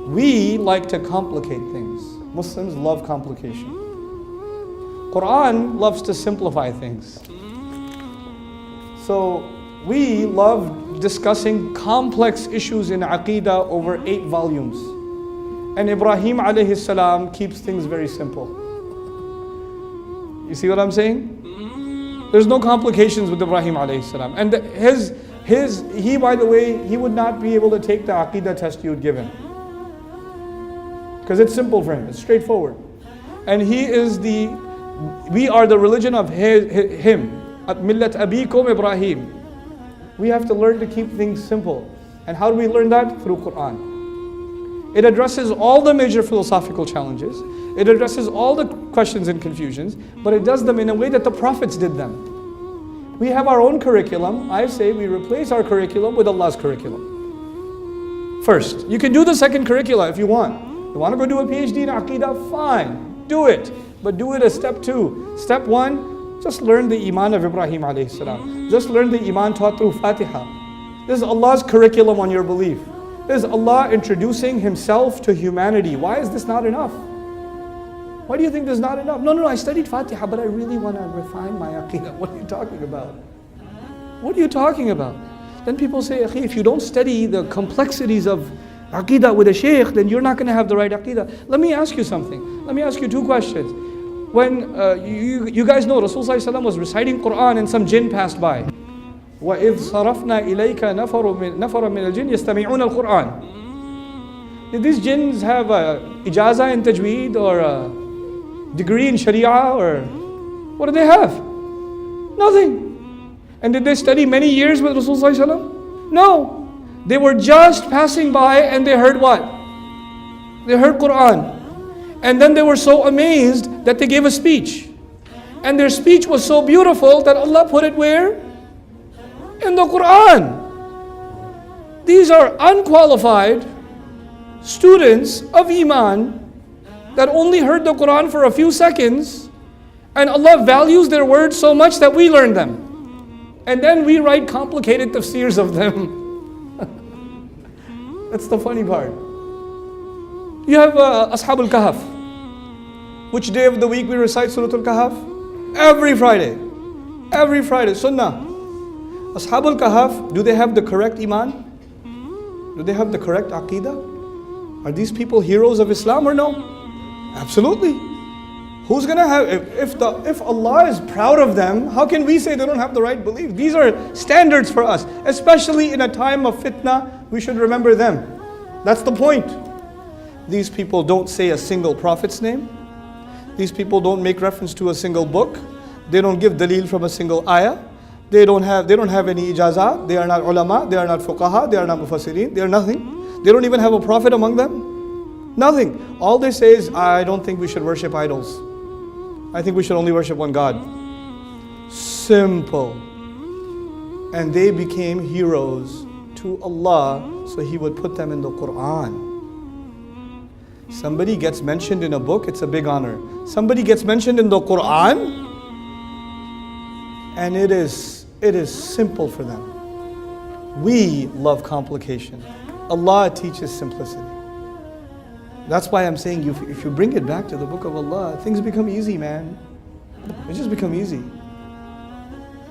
We like to complicate things. Muslims love complication. Quran loves to simplify things. So we love discussing complex issues in Aqeedah over 8 volumes. And Ibrahim alayhi salam keeps things very simple. You see what I'm saying? There's no complications with Ibrahim alayhi salam. And he, by the way, he would not be able to take the Aqeedah test you would give him. Because it's simple for him, it's straightforward. And we are the religion of him. At Millat Abikum Ibrahim. We have to learn to keep things simple. And how do we learn that? Through Quran. It addresses all the major philosophical challenges. It addresses all the questions and confusions, but it does them in a way that the prophets did them. We have our own curriculum. I say we replace our curriculum with Allah's curriculum. First, you can do the second curricula if you want. You want to go do a PhD in Aqeedah? Fine, do it. But do it as step 2. Step 1, just learn the Iman of Ibrahim alayhi salam. Just learn the Iman taught through Fatiha. This is Allah's curriculum on your belief. This is Allah introducing Himself to humanity. Why is this not enough? Why do you think this is not enough? No, I studied Fatiha, but I really want to refine my Aqeedah. What are you talking about? What are you talking about? Then people say, Akhi, if you don't study the complexities of Aqeedah with a shaykh, then you're not going to have the right Aqeedah. Let me ask you something. Let me ask you 2 questions. When you guys know Rasulullah was reciting Quran and some jinn passed by. وَإِذْ صَرَفْنَا إِلَيْكَ نَفَرًا مِنَ الْجِنِّ يَسْتَمِعُونَ الْقُرْآنِ. Did these jinns have a ijazah in tajweed or a degree in sharia, or what did they have? Nothing. And did they study many years with Rasulullah? No. They were just passing by and they heard what? They heard Quran. And then they were so amazed that they gave a speech. And their speech was so beautiful that Allah put it where? In the Quran. These are unqualified students of Iman that only heard the Quran for a few seconds, and Allah values their words so much that we learn them. And then we write complicated tafsirs of them. That's the funny part. You have Ashab al-Kahf. Which day of the week we recite Surah Al-Kahf? Every Friday. Every Friday, Sunnah. Ashab al-Kahf, do they have the correct Iman? Do they have the correct Aqeedah? Are these people heroes of Islam or no? Absolutely. Who's going to have, if Allah is proud of them, how can we say they don't have the right belief? These are standards for us. Especially in a time of fitna, we should remember them. That's the point. These people don't say a single prophet's name. These people don't make reference to a single book. They don't give dalil from a single ayah. They don't have any ijazah. They are not ulama. They are not fuqaha. They are not mufassirin. They are nothing. They don't even have a prophet among them. Nothing. All they say is, I don't think we should worship idols. I think we should only worship one God. Simple. And they became heroes to Allah, so He would put them in the Quran. Somebody gets mentioned in a book, it's a big honor. Somebody gets mentioned in the Quran, and it is simple for them. We love complication. Allah teaches simplicity. That's why I'm saying, if you bring it back to the book of Allah, things become easy, man. They just become easy.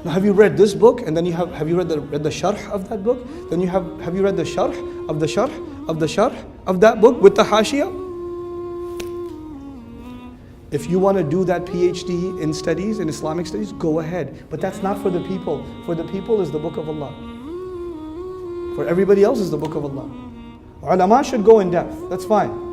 Now, have you read this book? And then have you read the sharh of that book? Then have you read the sharh of the sharh of the sharh of that book with the hashiyah? If you want to do that PhD in studies, in Islamic studies, go ahead. But that's not for the people. For the people is the book of Allah. For everybody else is the book of Allah. Ulama should go in depth. That's fine.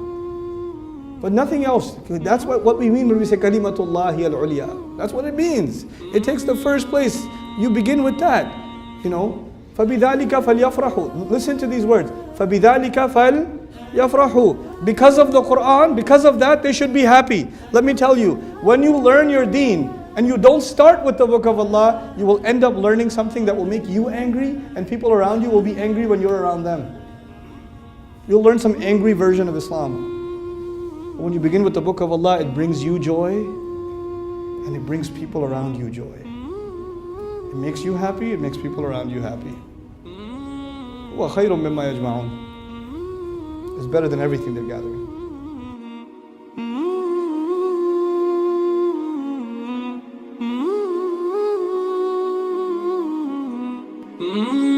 But nothing else. That's what we mean when we say kalimatullahi al-ulya. That's what it means. It takes the first place. You begin with that. You know, فَبِذَلِكَ فَلْيَفْرَحُوا. Listen to these words. فَبِذَلِكَ فَلْيَفْرَحُوا. Because of the Quran, because of that, they should be happy. Let me tell you, when you learn your deen and you don't start with the book of Allah, you will end up learning something that will make you angry, and people around you will be angry when you're around them. You'll learn some angry version of Islam. When you begin with the book of Allah, it brings you joy, and it brings people around you joy. It makes you happy, it makes people around you happy. وَخَيْرٌ مِّمَّا يَجْمَعُونَ. is better than everything they're gathering. Mm-hmm.